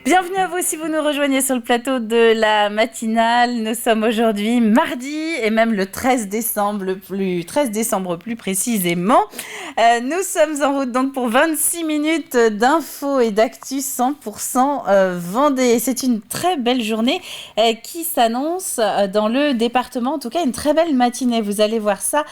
Bienvenue à vous si vous nous rejoignez sur le plateau de la matinale. Nous sommes aujourd'hui mardi et même le 13 décembre, 13 décembre plus précisément. Nous sommes en route donc pour 26 minutes d'infos et d'actu 100% Vendée. C'est une très belle journée qui s'annonce dans le département. En tout cas, une très belle matinée. Vous allez voir ça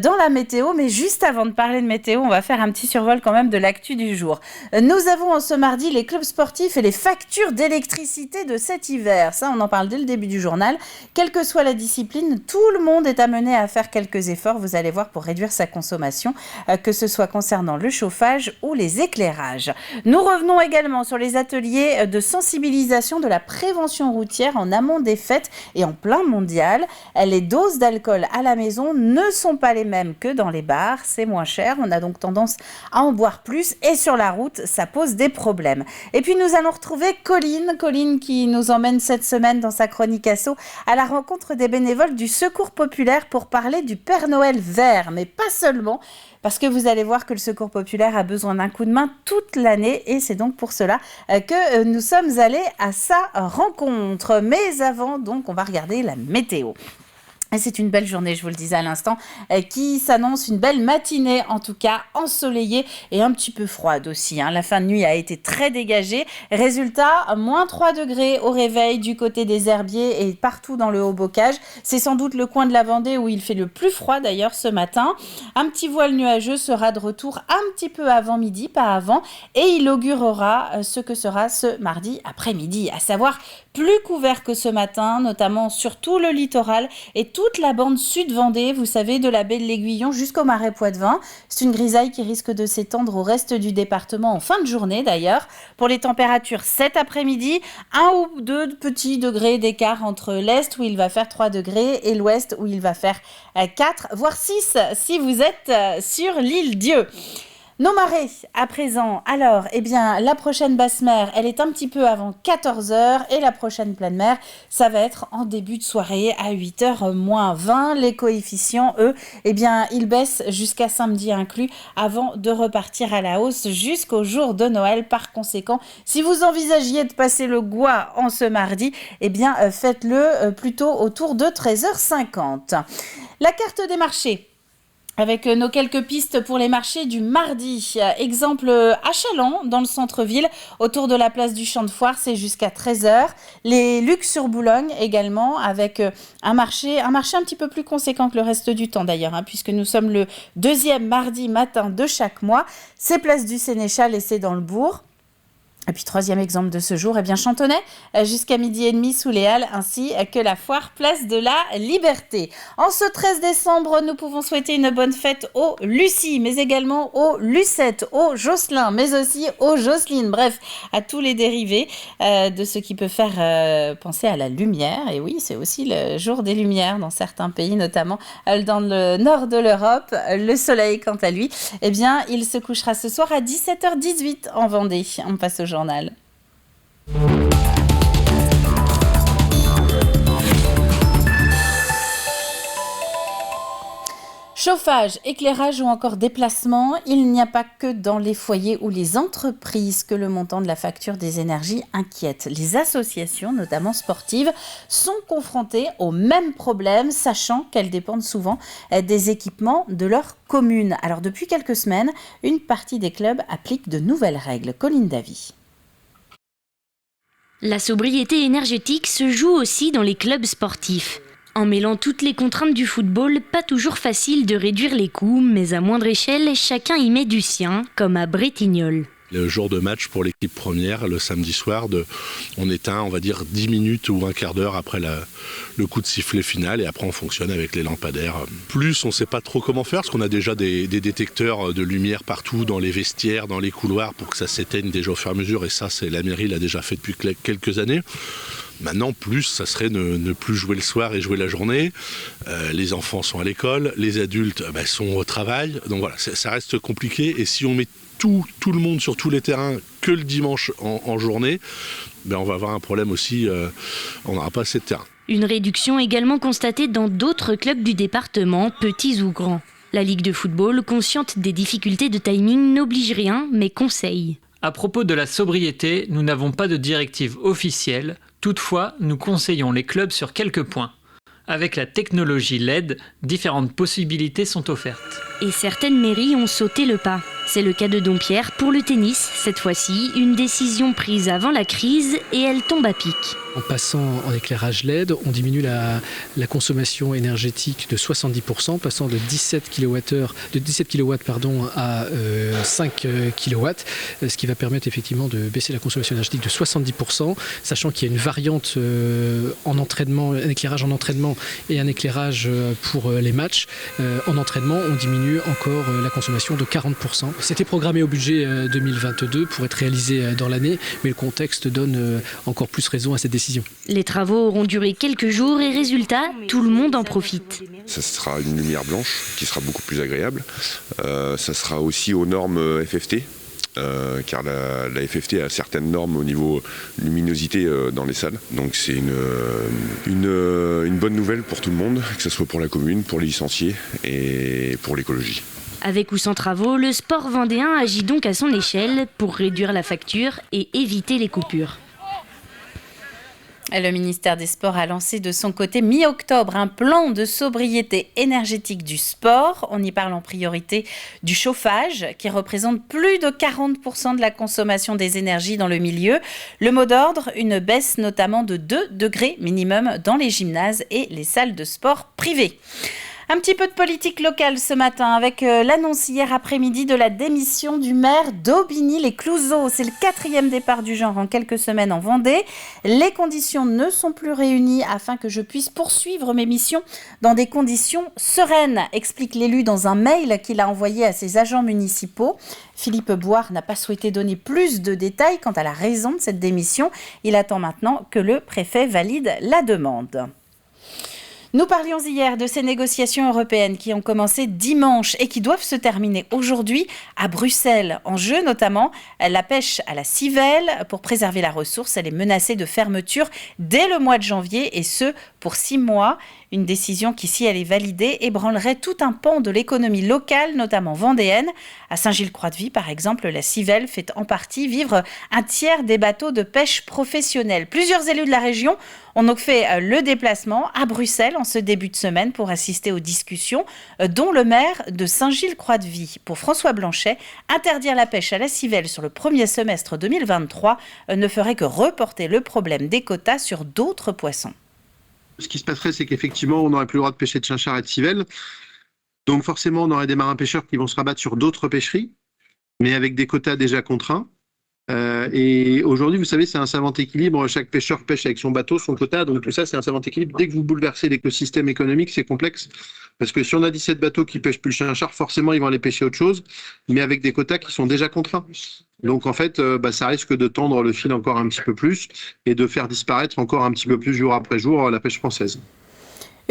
dans la météo. Mais juste avant de parler de météo, on va faire un petit survol quand même de l'actu du jour. Nous avons en ce mardi les clubs sportifs et les factures d'électricité de cet hiver. Ça, on en parle dès le début du journal. Quelle que soit la discipline, tout le monde est amené à faire quelques efforts, vous allez voir, pour réduire sa consommation, que ce soit concernant le chauffage ou les éclairages. Nous revenons également sur les ateliers de sensibilisation de la prévention routière en amont des fêtes et en plein mondial. Les doses d'alcool à la maison ne sont pas les mêmes que dans les bars, c'est moins cher, on a donc tendance à en boire plus et sur la route, ça pose des problèmes. Et puis nous allons retrouver Colline qui nous emmène cette semaine dans sa chronique asso à la rencontre des bénévoles du Secours populaire pour parler du Père Noël vert, mais pas seulement, parce que vous allez voir que le Secours populaire a besoin d'un coup de main toute l'année et c'est donc pour cela que nous sommes allés à sa rencontre. Mais avant, donc, on va regarder la météo. Et c'est une belle journée, je vous le disais à l'instant, qui s'annonce une belle matinée, en tout cas ensoleillée et un petit peu froide aussi. La fin de nuit a été très dégagée. Résultat, moins 3 degrés au réveil du côté des herbiers et partout dans le Haut-Bocage. C'est sans doute le coin de la Vendée où il fait le plus froid d'ailleurs ce matin. Un petit voile nuageux sera de retour un petit peu avant midi, pas avant, et il augurera ce que sera ce mardi après-midi, à savoir plus couvert que ce matin, notamment sur tout le littoral et toute la bande sud-Vendée, vous savez, de la baie de l'Aiguillon jusqu'au marais Poitevin. C'est une grisaille qui risque de s'étendre au reste du département en fin de journée d'ailleurs. Pour les températures cet après-midi, 1 ou 2 petits degrés d'écart entre l'est où il va faire 3 degrés et l'ouest où il va faire 4, voire 6 si vous êtes sur l'île Dieu. Nos marées, à présent. Alors, la prochaine basse mer, elle est un petit peu avant 14h et la prochaine pleine mer, ça va être en début de soirée à 8h moins 20. Les coefficients, eux, ils baissent jusqu'à samedi inclus avant de repartir à la hausse jusqu'au jour de Noël. Par conséquent, si vous envisagiez de passer le Goix en ce mardi, faites-le plutôt autour de 13h50. La carte des marchés. Avec nos quelques pistes pour les marchés du mardi. Exemple à Châlons, dans le centre-ville, autour de la place du Champ de Foire, c'est jusqu'à 13h. Les Lucs sur Boulogne également, avec un marché un petit peu plus conséquent que le reste du temps d'ailleurs, puisque nous sommes le 2e mardi matin de chaque mois. C'est place du Sénéchal et c'est dans le bourg. Et puis, 3e exemple de ce jour, Chantonnay, jusqu'à midi et demi sous les Halles, ainsi que la foire Place de la Liberté. En ce 13 décembre, nous pouvons souhaiter une bonne fête aux Lucie, mais également aux Lucette, aux Jocelyn, mais aussi aux Jocelyne. Bref, à tous les dérivés de ce qui peut faire penser à la lumière. Et oui, c'est aussi le jour des lumières dans certains pays, notamment dans le nord de l'Europe. Le soleil, quant à lui, il se couchera ce soir à 17h18 en Vendée. On passe au journal. Chauffage, éclairage ou encore déplacement, il n'y a pas que dans les foyers ou les entreprises que le montant de la facture des énergies inquiète. Les associations, notamment sportives, sont confrontées aux mêmes problèmes, sachant qu'elles dépendent souvent des équipements de leur commune. Alors depuis quelques semaines, une partie des clubs applique de nouvelles règles. Colline Davy. La sobriété énergétique se joue aussi dans les clubs sportifs. En mêlant toutes les contraintes du football, pas toujours facile de réduire les coûts, mais à moindre échelle, chacun y met du sien, comme à Bretignolles. Le jour de match pour l'équipe première, le samedi soir, on éteint, on va dire, 10 minutes ou un quart d'heure après le coup de sifflet final et après on fonctionne avec les lampadaires. Plus on ne sait pas trop comment faire parce qu'on a déjà des détecteurs de lumière partout dans les vestiaires, dans les couloirs pour que ça s'éteigne déjà au fur et à mesure et ça, la mairie l'a déjà fait depuis quelques années. Maintenant, plus, ça serait ne plus jouer le soir et jouer la journée. Les enfants sont à l'école, les adultes sont au travail. Donc voilà, ça reste compliqué. Et si on met tout le monde sur tous les terrains que le dimanche en journée, on va avoir un problème aussi, on n'aura pas assez de terrain. Une réduction également constatée dans d'autres clubs du département, petits ou grands. La Ligue de football, consciente des difficultés de timing, n'oblige rien, mais conseille. À propos de la sobriété, nous n'avons pas de directive officielle, toutefois nous conseillons les clubs sur quelques points. Avec la technologie LED, différentes possibilités sont offertes. Et certaines mairies ont sauté le pas. C'est le cas de Dompierre pour le tennis. Cette fois-ci, une décision prise avant la crise et elle tombe à pic. En passant en éclairage LED, on diminue la consommation énergétique de 70%, passant de 17 kW à 5 kW, ce qui va permettre effectivement de baisser la consommation énergétique de 70%, sachant qu'il y a une variante en entraînement, un éclairage en entraînement et un éclairage pour les matchs. En entraînement, on diminue encore la consommation de 40%. C'était programmé au budget 2022 pour être réalisé dans l'année, mais le contexte donne encore plus raison à cette décision. Les travaux auront duré quelques jours et résultat, tout le monde en profite. Ça sera une lumière blanche qui sera beaucoup plus agréable. Ça sera aussi aux normes FFT. Car la FFT a certaines normes au niveau luminosité dans les salles. Donc c'est une bonne nouvelle pour tout le monde, que ce soit pour la commune, pour les licenciés et pour l'écologie. Avec ou sans travaux, le sport vendéen agit donc à son échelle pour réduire la facture et éviter les coupures. Le ministère des Sports a lancé de son côté mi-octobre un plan de sobriété énergétique du sport. On y parle en priorité du chauffage qui représente plus de 40% de la consommation des énergies dans le milieu. Le mot d'ordre, une baisse notamment de 2 degrés minimum dans les gymnases et les salles de sport privées. Un petit peu de politique locale ce matin avec l'annonce hier après-midi de la démission du maire d'Aubigny-les-Clouseaux. C'est le 4e départ du genre en quelques semaines en Vendée. Les conditions ne sont plus réunies afin que je puisse poursuivre mes missions dans des conditions sereines, explique l'élu dans un mail qu'il a envoyé à ses agents municipaux. Philippe Boire n'a pas souhaité donner plus de détails quant à la raison de cette démission. Il attend maintenant que le préfet valide la demande. Nous parlions hier de ces négociations européennes qui ont commencé dimanche et qui doivent se terminer aujourd'hui à Bruxelles. En jeu notamment la pêche à la civelle. Pour préserver la ressource, elle est menacée de fermeture dès le mois de janvier et ce pour 6 mois. Une décision qui, si elle est validée, ébranlerait tout un pan de l'économie locale, notamment vendéenne. À Saint-Gilles-Croix-de-Vie, par exemple, la civelle fait en partie vivre un tiers des bateaux de pêche professionnels. Plusieurs élus de la région ont donc fait le déplacement à Bruxelles en ce début de semaine pour assister aux discussions, dont le maire de Saint-Gilles-Croix-de-Vie. Pour François Blanchet, interdire la pêche à la civelle sur le premier semestre 2023 ne ferait que reporter le problème des quotas sur d'autres poissons. Ce qui se passerait, c'est qu'effectivement, on n'aurait plus le droit de pêcher de chinchard et de civelle. Donc forcément, on aurait des marins-pêcheurs qui vont se rabattre sur d'autres pêcheries, mais avec des quotas déjà contraints. Et aujourd'hui, vous savez, c'est un savant équilibre. Chaque pêcheur pêche avec son bateau, son quota. Donc tout ça, c'est un savant équilibre. Dès que vous bouleversez l'écosystème économique, c'est complexe. Parce que si on a 17 bateaux qui pêchent plus le chinchard, forcément, ils vont aller pêcher autre chose, mais avec des quotas qui sont déjà contraints. Donc en fait, ça risque de tendre le fil encore un petit peu plus et de faire disparaître encore un petit peu plus jour après jour la pêche française.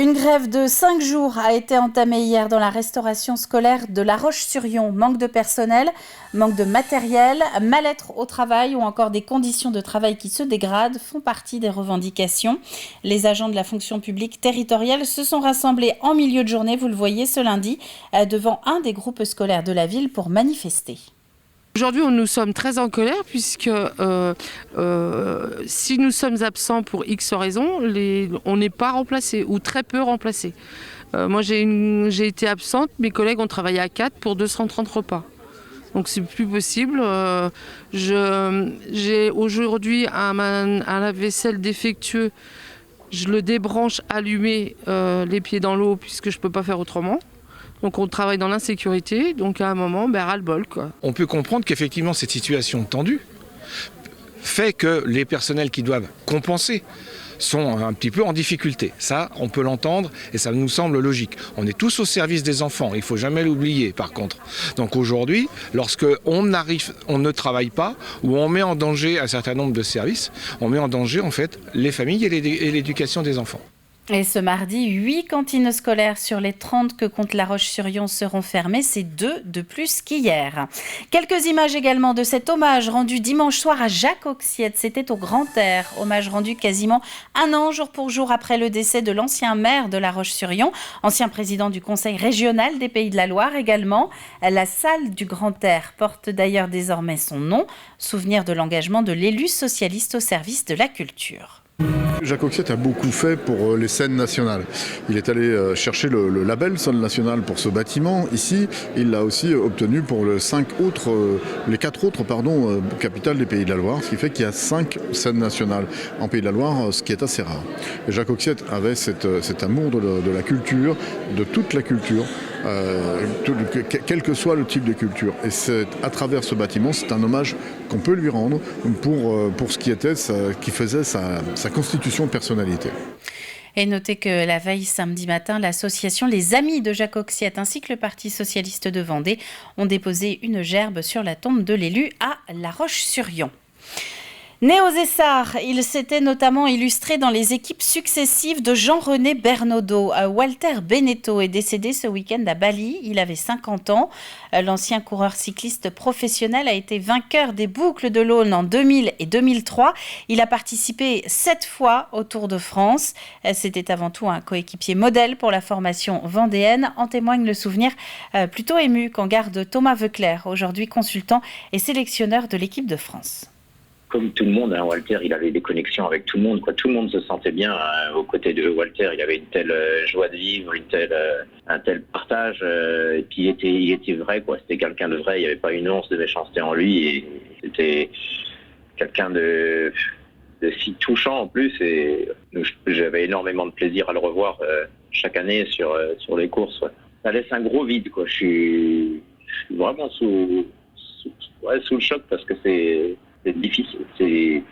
Une grève de 5 jours a été entamée hier dans la restauration scolaire de La Roche-sur-Yon. Manque de personnel, manque de matériel, mal-être au travail ou encore des conditions de travail qui se dégradent font partie des revendications. Les agents de la fonction publique territoriale se sont rassemblés en milieu de journée, vous le voyez, ce lundi, devant un des groupes scolaires de la ville pour manifester. Aujourd'hui, nous sommes très en colère puisque si nous sommes absents pour X raisons, on n'est pas remplacé ou très peu remplacé. Moi, j'ai été absente, mes collègues ont travaillé à 4 pour 230 repas. Donc c'est plus possible. J'ai aujourd'hui un lave-vaisselle défectueux. Je le débranche allumé, les pieds dans l'eau puisque je ne peux pas faire autrement. Donc on travaille dans l'insécurité, donc à un moment, ras-le-bol, quoi. On peut comprendre qu'effectivement cette situation tendue fait que les personnels qui doivent compenser sont un petit peu en difficulté. Ça, on peut l'entendre et ça nous semble logique. On est tous au service des enfants, il ne faut jamais l'oublier par contre. Donc aujourd'hui, lorsque on ne travaille pas ou on met en danger un certain nombre de services, on met en danger en fait les familles et l'éducation des enfants. Et ce mardi, 8 cantines scolaires sur les 30 que compte La Roche-sur-Yon seront fermées. C'est 2 de plus qu'hier. Quelques images également de cet hommage rendu dimanche soir à Jacques Auxiette. C'était au Grand Air. Hommage rendu quasiment un an, jour pour jour, après le décès de l'ancien maire de La Roche-sur-Yon, ancien président du Conseil régional des Pays de la Loire également. La salle du Grand Air porte d'ailleurs désormais son nom. Souvenir de l'engagement de l'élu socialiste au service de la culture. Jacques Auxiette a beaucoup fait pour les scènes nationales. Il est allé chercher le label scène nationale pour ce bâtiment. Ici, il l'a aussi obtenu pour les 4 autres capitales des Pays de la Loire, ce qui fait qu'il y a 5 scènes nationales en Pays de la Loire, ce qui est assez rare. Et Jacques Auxiette avait cet amour de la culture, de toute la culture, quel que soit le type de culture. Et c'est à travers ce bâtiment, c'est un hommage qu'on peut lui rendre pour ce qui faisait sa constitution de personnalité. Et notez que la veille samedi matin, l'association Les Amis de Jacques Auxiette ainsi que le Parti socialiste de Vendée ont déposé une gerbe sur la tombe de l'élu à La Roche-sur-Yon. Né aux Essarts, il s'était notamment illustré dans les équipes successives de Jean-René Bernaudot. Walter Beneteau est décédé ce week-end à Bali. Il avait 50 ans. L'ancien coureur cycliste professionnel a été vainqueur des boucles de l'Aulne en 2000 et 2003. Il a participé 7 fois au Tour de France. C'était avant tout un coéquipier modèle pour la formation vendéenne. En témoigne le souvenir plutôt ému qu'en garde Thomas Veuclair, aujourd'hui consultant et sélectionneur de l'équipe de France. Comme tout le monde, Walter, il avait des connexions avec tout le monde. Tout le monde se sentait bien aux côtés de Walter. Il avait une telle joie de vivre, un tel partage. Et puis il était vrai, C'était quelqu'un de vrai. Il n'y avait pas une once de méchanceté en lui. Et c'était quelqu'un de si touchant en plus. Et j'avais énormément de plaisir à le revoir chaque année sur les courses. Ça laisse un gros vide. Je suis vraiment sous le choc parce que c'est difficile, c'est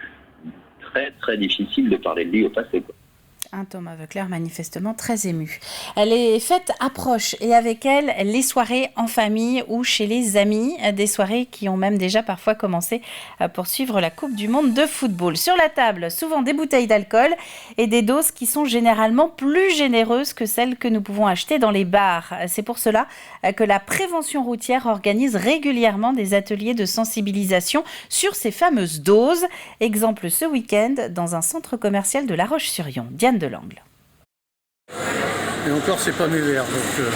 très très difficile de parler de lui au passé. Thomas Veuclair manifestement très ému. Les fêtes approchent et avec elles les soirées en famille ou chez les amis, des soirées qui ont même déjà parfois commencé pour suivre la Coupe du Monde de football. Sur la table, souvent des bouteilles d'alcool et des doses qui sont généralement plus généreuses que celles que nous pouvons acheter dans les bars. C'est pour cela que la prévention routière organise régulièrement des ateliers de sensibilisation sur ces fameuses doses. Exemple ce week-end dans un centre commercial de La Roche-sur-Yon. Diane Delangle. Et encore, c'est pas mes verres, donc...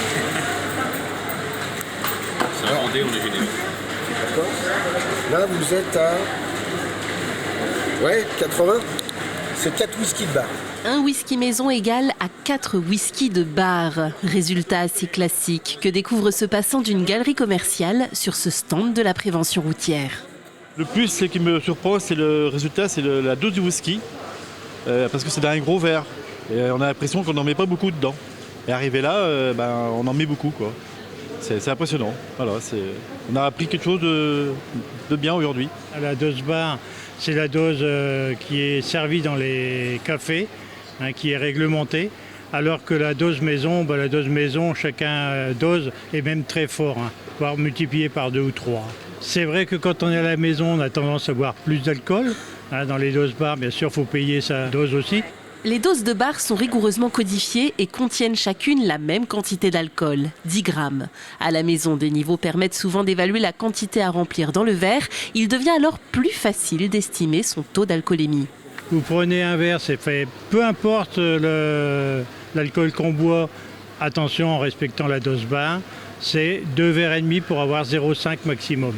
C'est un Vendée, on est généreux. D'accord. Là, vous êtes à... Ouais, 80. C'est 4 whisky de bar. Un whisky maison égale à 4 whisky de bar. Résultat assez classique que découvre ce passant d'une galerie commerciale sur ce stand de la prévention routière. Le plus, ce qui me surprend, c'est le résultat, c'est la dose du whisky. Parce que c'est dans un gros verre. Et on a l'impression qu'on n'en met pas beaucoup dedans. Et arrivé là, on en met beaucoup, quoi. C'est impressionnant. Voilà, on a appris quelque chose de bien aujourd'hui. La dose bar, c'est la dose qui est servie dans les cafés, qui est réglementée. Alors que la dose maison, chacun dose est même très fort, voire multiplié par 2 ou 3. C'est vrai que quand on est à la maison, on a tendance à boire plus d'alcool. Dans les doses bar, bien sûr, il faut payer sa dose aussi. Les doses de bar sont rigoureusement codifiées et contiennent chacune la même quantité d'alcool, 10 grammes. À la maison, des niveaux permettent souvent d'évaluer la quantité à remplir dans le verre. Il devient alors plus facile d'estimer son taux d'alcoolémie. Vous prenez un verre, c'est fait. Peu importe l'alcool qu'on boit, attention en respectant la dose bar, c'est 2 verres et demi pour avoir 0,5 maximum.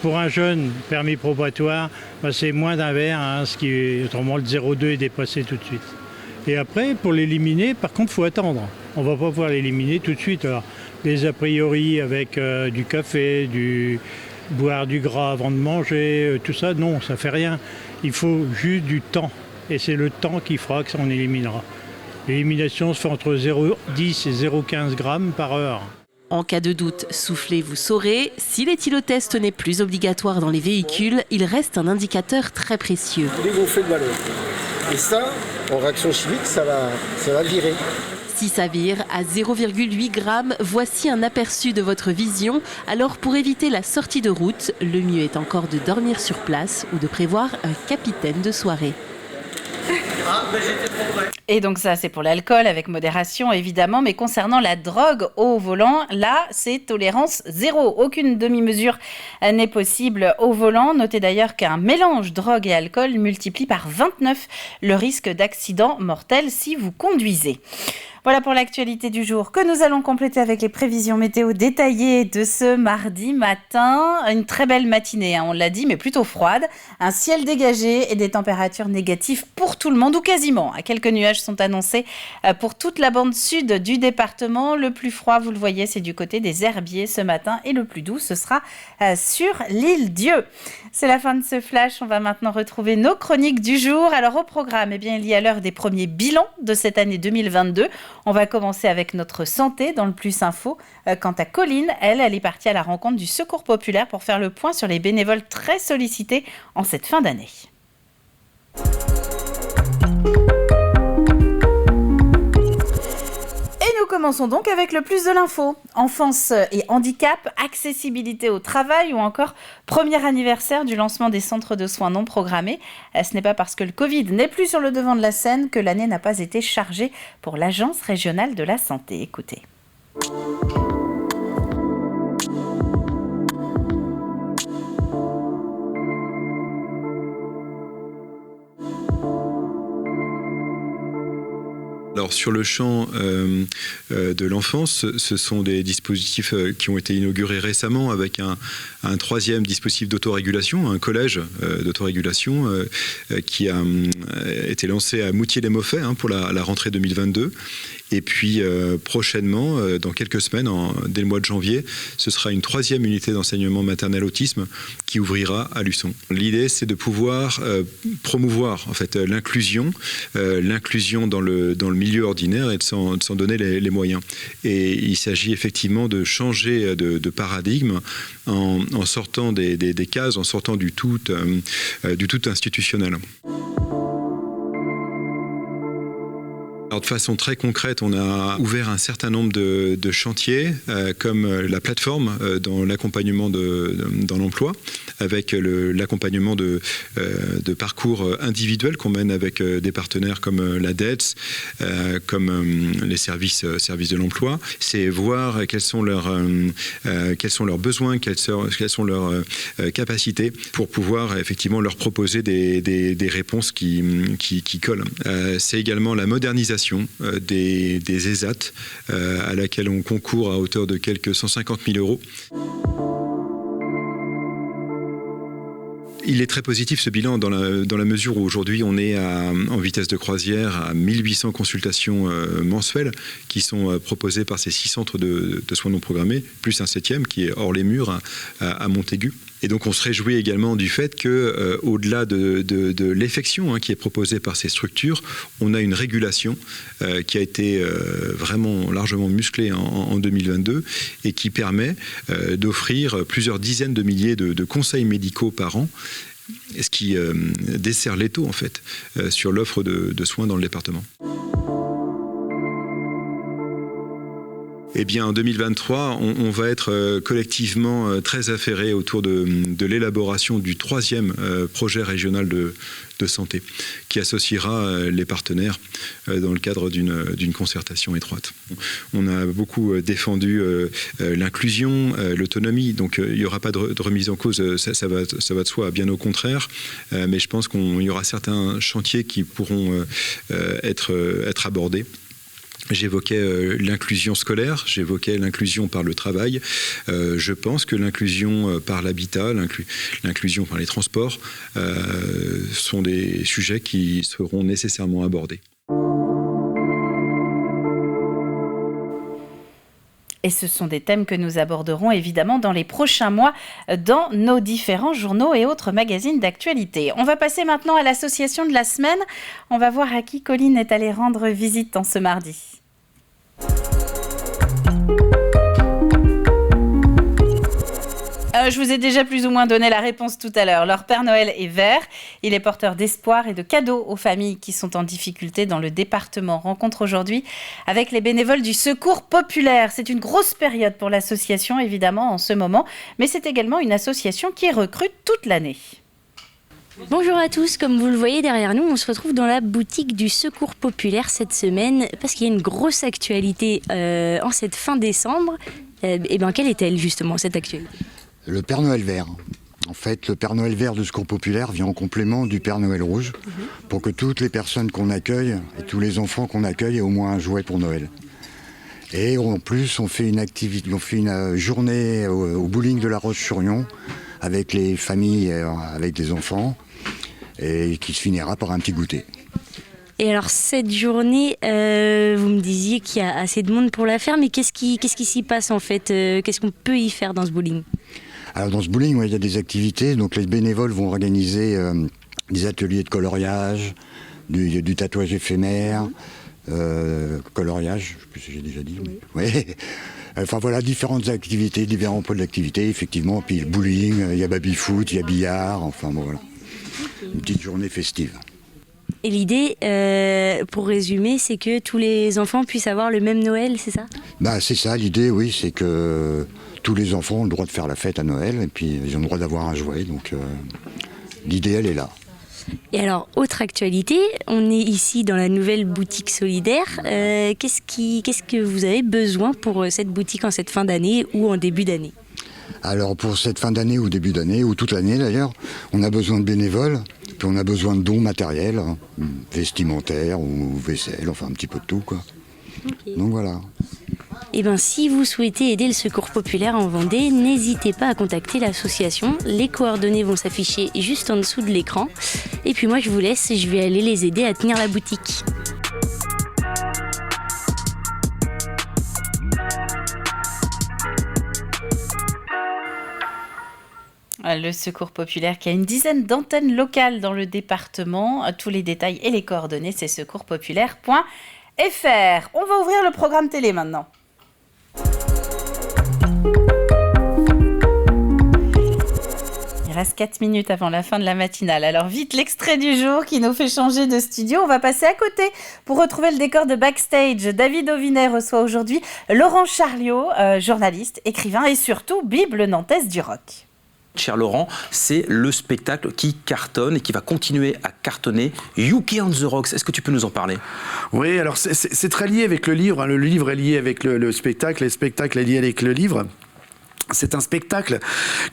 Pour un jeune permis probatoire, c'est moins d'un verre, autrement le 0,2 est dépassé tout de suite. Et après, pour l'éliminer, par contre, il faut attendre. On ne va pas pouvoir l'éliminer tout de suite. Alors, les a priori avec du café, boire du gras avant de manger, tout ça, non, ça ne fait rien. Il faut juste du temps. Et c'est le temps qui fera que ça en éliminera. L'élimination se fait entre 0,10 et 0,15 grammes par heure. En cas de doute, soufflez, vous saurez. Si l'éthylotest n'est plus obligatoire dans les véhicules, il reste un indicateur très précieux. Dégonfler le ballon. Et ça, en réaction chimique, ça va virer. Si ça vire à 0,8 grammes, voici un aperçu de votre vision. Alors pour éviter la sortie de route, le mieux est encore de dormir sur place ou de prévoir un capitaine de soirée. Et donc ça, c'est pour l'alcool, avec modération évidemment, mais concernant la drogue au volant, là, c'est tolérance zéro. Aucune demi-mesure n'est possible au volant. Notez d'ailleurs qu'un mélange drogue et alcool multiplie par 29 le risque d'accident mortel si vous conduisez. Voilà pour l'actualité du jour que nous allons compléter avec les prévisions météo détaillées de ce mardi matin. Une très belle matinée, on l'a dit, mais plutôt froide. Un ciel dégagé et des températures négatives pour tout le monde, ou quasiment. Quelques nuages sont annoncés pour toute la bande sud du département. Le plus froid, vous le voyez, c'est du côté des Herbiers ce matin. Et le plus doux, ce sera sur l'île Dieu. C'est la fin de ce flash. On va maintenant retrouver nos chroniques du jour. Alors au programme, il y a l'heure des premiers bilans de cette année 2022. On va commencer avec notre santé dans le Plus Info. Quant à Colline, elle est partie à la rencontre du Secours Populaire pour faire le point sur les bénévoles très sollicités en cette fin d'année. Nous commençons donc avec le plus de l'info. Enfance et handicap, accessibilité au travail ou encore premier anniversaire du lancement des centres de soins non programmés. Ce n'est pas parce que le Covid n'est plus sur le devant de la scène que l'année n'a pas été chargée pour l'Agence régionale de la santé. Écoutez. Alors sur le champ de l'enfance, ce sont des dispositifs qui ont été inaugurés récemment avec un troisième dispositif d'autorégulation, un collège d'autorégulation qui a été lancé à Moutier-les-Maufais pour la rentrée 2022. Et puis prochainement, dans quelques semaines, dès le mois de janvier, ce sera une troisième unité d'enseignement maternel autisme qui ouvrira à Luçon. L'idée, c'est de pouvoir promouvoir en fait l'inclusion dans le milieu ordinaire et de s'en donner les moyens. Et il s'agit effectivement de changer de paradigme en sortant des cases, en sortant du tout institutionnel. Alors de façon très concrète, on a ouvert un certain nombre de chantiers, comme la plateforme dans l'accompagnement dans l'emploi, avec l'accompagnement de parcours individuels qu'on mène avec des partenaires comme la DETS, comme les services de l'emploi. C'est voir quels sont leurs besoins, quelles sont leurs capacités pour pouvoir effectivement leur proposer des réponses qui collent. C'est également la modernisation des ESAT à laquelle on concourt à hauteur de quelques 150 000 euros. Il est très positif ce bilan dans la mesure où aujourd'hui on est en vitesse de croisière à 1800 consultations mensuelles qui sont proposées par ces 6 centres de soins non programmés, plus un 7e qui est hors les murs à Montaigu. Et donc on se réjouit également du fait que, au-delà de l'effection qui est proposée par ces structures, on a une régulation qui a été vraiment largement musclée en 2022 et qui permet d'offrir plusieurs dizaines de milliers de conseils médicaux par an, ce qui dessert l'étau en fait sur l'offre de soins dans le département. Eh bien, en 2023, on va être collectivement très affairés autour de l'élaboration du 3e projet régional de santé, qui associera les partenaires dans le cadre d'une concertation étroite. On a beaucoup défendu l'inclusion, l'autonomie, donc il n'y aura pas de remise en cause, ça va de soi, bien au contraire, mais je pense qu'il y aura certains chantiers qui pourront être abordés. J'évoquais l'inclusion scolaire, j'évoquais l'inclusion par le travail. Je pense que l'inclusion par l'habitat, l'inclusion par les transports sont des sujets qui seront nécessairement abordés. Et ce sont des thèmes que nous aborderons évidemment dans les prochains mois dans nos différents journaux et autres magazines d'actualité. On va passer maintenant à l'association de la semaine. On va voir à qui Colline est allée rendre visite en ce mardi. Je vous ai déjà plus ou moins donné la réponse tout à l'heure. Leur Père Noël est vert. Il est porteur d'espoir et de cadeaux aux familles qui sont en difficulté dans le département. Rencontre aujourd'hui avec les bénévoles du Secours Populaire. C'est une grosse période pour l'association, évidemment, en ce moment. Mais c'est également une association qui recrute toute l'année. Bonjour à tous, comme vous le voyez derrière nous, on se retrouve dans la boutique du Secours Populaire cette semaine parce qu'il y a une grosse actualité en cette fin décembre. Quelle est-elle justement cette actualité ? Le Père Noël vert. En fait, le Père Noël vert du Secours Populaire vient en complément du Père Noël rouge pour que toutes les personnes qu'on accueille et tous les enfants qu'on accueille aient au moins un jouet pour Noël. Et en plus, on fait une journée au bowling de La Roche-sur-Yon avec les familles, avec des enfants, et qui se finira par un petit goûter. Et alors cette journée, vous me disiez qu'il y a assez de monde pour la faire, mais qu'est-ce qui s'y passe en fait ? Qu'est-ce qu'on peut y faire dans ce bowling ? Alors dans ce bowling, il y a des activités. Donc les bénévoles vont organiser des ateliers de coloriage, du tatouage éphémère, coloriage, je sais plus si j'ai déjà dit. Oui. Ouais. Enfin voilà, différentes activités, différents pôles d'activité, effectivement. Puis le bowling, il y a baby-foot, il y a billard, enfin bon voilà. Une petite journée festive. Et l'idée, pour résumer, c'est que tous les enfants puissent avoir le même Noël, c'est ça ? C'est ça, l'idée, oui, c'est que tous les enfants ont le droit de faire la fête à Noël, et puis ils ont le droit d'avoir un jouet, donc l'idée, elle est là. Et alors, autre actualité, on est ici dans la nouvelle boutique solidaire. Qu'est-ce que vous avez besoin pour cette boutique en cette fin d'année ou en début d'année ? Alors pour cette fin d'année ou début d'année, ou toute l'année d'ailleurs, on a besoin de bénévoles, puis on a besoin de dons matériels, vestimentaires ou vaisselle, enfin un petit peu de tout quoi. Okay. Donc voilà. Si vous souhaitez aider le Secours Populaire en Vendée, n'hésitez pas à contacter l'association. Les coordonnées vont s'afficher juste en dessous de l'écran. Et puis moi je vous laisse, je vais aller les aider à tenir la boutique. Le Secours Populaire qui a une dizaine d'antennes locales dans le département. Tous les détails et les coordonnées, c'est secourspopulaire.fr. On va ouvrir le programme télé maintenant. Il reste 4 minutes avant la fin de la matinale. Alors vite, l'extrait du jour qui nous fait changer de studio. On va passer à côté pour retrouver le décor de Backstage. David Auvinet reçoit aujourd'hui Laurent Charliot, journaliste, écrivain et surtout Bible nantaise du rock. Cher Laurent, c'est le spectacle qui cartonne et qui va continuer à cartonner, UK on the Rocks. Est-ce que tu peux nous en parler ? Oui, alors c'est très lié avec le livre. Le livre est lié avec le spectacle, et le spectacle est lié avec le livre. C'est un spectacle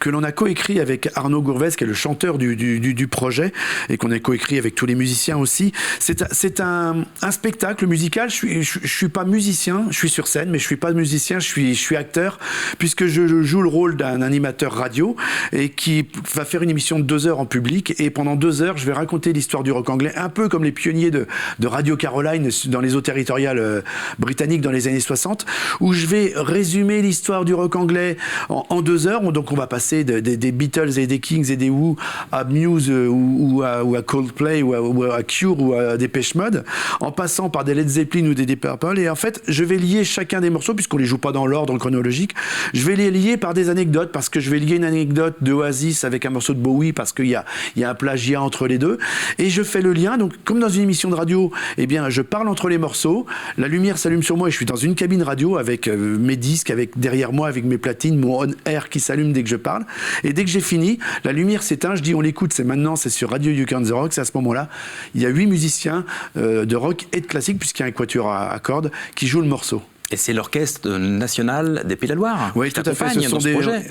que l'on a coécrit avec Arnaud Gourvès, qui est le chanteur du projet, et qu'on a coécrit avec tous les musiciens aussi. C'est un spectacle musical. Je suis pas musicien, je suis sur scène, mais je suis pas musicien, je suis acteur, puisque je joue le rôle d'un animateur radio et qui va faire une émission de 2 heures en public. Et pendant 2 heures, je vais raconter l'histoire du rock anglais, un peu comme les pionniers de Radio Caroline dans les eaux territoriales britanniques dans les années 60, où je vais résumer l'histoire du rock anglais en 2 heures. Donc on va passer des Beatles et des Kings et des Who à Muse ou à Coldplay ou à Cure ou à Depeche Mode, en passant par des Led Zeppelin ou des Deep Purple. Et en fait, je vais lier chacun des morceaux, puisqu'on les joue pas dans l'ordre chronologique, je vais les lier par des anecdotes, parce que je vais lier une anecdote de Oasis avec un morceau de Bowie, parce qu'il y a un plagiat entre les deux. Et je fais le lien. Donc comme dans une émission de radio, je parle entre les morceaux, la lumière s'allume sur moi et je suis dans une cabine radio avec mes disques, avec derrière moi, avec mes platines, mon on-air qui s'allume dès que je parle. Et dès que j'ai fini, la lumière s'éteint, je dis on l'écoute, c'est maintenant, c'est sur Radio UK on the Rocks. À ce moment-là, il y a 8 musiciens de rock et de classique, puisqu'il y a un quatuor à cordes qui joue le morceau. Et c'est l'Orchestre national des Pays de la Loire. Oui, tout à fait.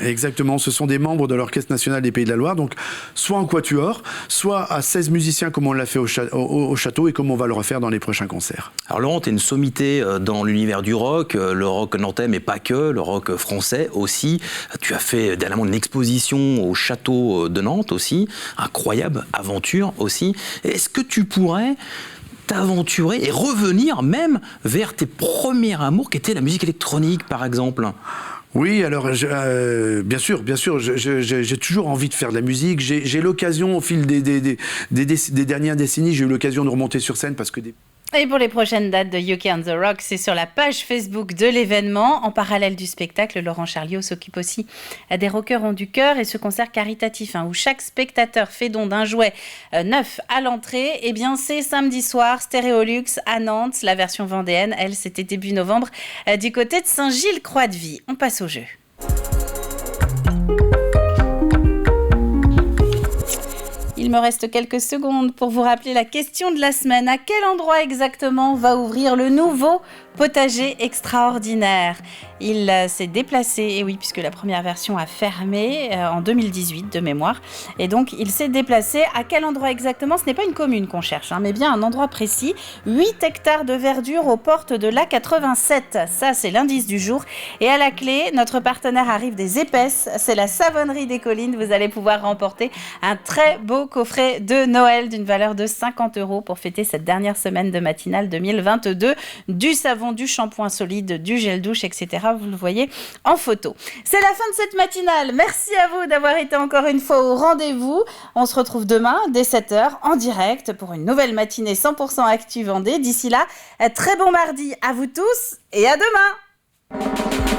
Exactement, ce sont des membres de l'Orchestre national des Pays de la Loire. Donc, soit en quatuor, soit à 16 musiciens, comme on l'a fait au château et comme on va le refaire dans les prochains concerts. Alors, Laurent, tu es une sommité dans l'univers du rock, le rock nantais, mais pas que, le rock français aussi. Tu as fait dernièrement une exposition au château de Nantes aussi. Incroyable aventure aussi. Est-ce que tu pourrais t'aventurer et revenir même vers tes premiers amours qui étaient la musique électronique par exemple? Oui, alors bien sûr, j'ai toujours envie de faire de la musique. J'ai l'occasion au fil des dernières décennies, j'ai eu l'occasion de remonter sur scène parce que Et pour les prochaines dates de UK on the Rocks, c'est sur la page Facebook de l'événement. En parallèle du spectacle, Laurent Charliot s'occupe aussi des Rockeurs ont du cœur et ce concert caritatif où chaque spectateur fait don d'un jouet neuf à l'entrée. Eh bien, c'est samedi soir, Stéréolux à Nantes. La version vendéenne, elle, c'était début novembre du côté de Saint-Gilles-Croix-de-Vie. On passe au jeu. Il me reste quelques secondes pour vous rappeler la question de la semaine. À quel endroit exactement va ouvrir le nouveau potager extraordinaire? Il s'est déplacé, et oui, puisque la première version a fermé en 2018 de mémoire. Et donc, il s'est déplacé. À quel endroit exactement? Ce n'est pas une commune qu'on cherche, mais bien un endroit précis. 8 hectares de verdure aux portes de l'A87. Ça, c'est l'indice du jour. Et à la clé, notre partenaire arrive des épaisses. C'est la Savonnerie des Collines. Vous allez pouvoir remporter un très beau coffret de Noël d'une valeur de 50 € pour fêter cette dernière semaine de matinale 2022. Du savon, du shampoing solide, du gel douche, etc. Vous le voyez en photo. C'est la fin de cette matinale. Merci à vous d'avoir été encore une fois au rendez-vous. On se retrouve demain dès 7h en direct pour une nouvelle matinée 100% Actu Vendée. D'ici là, très bon mardi à vous tous et à demain.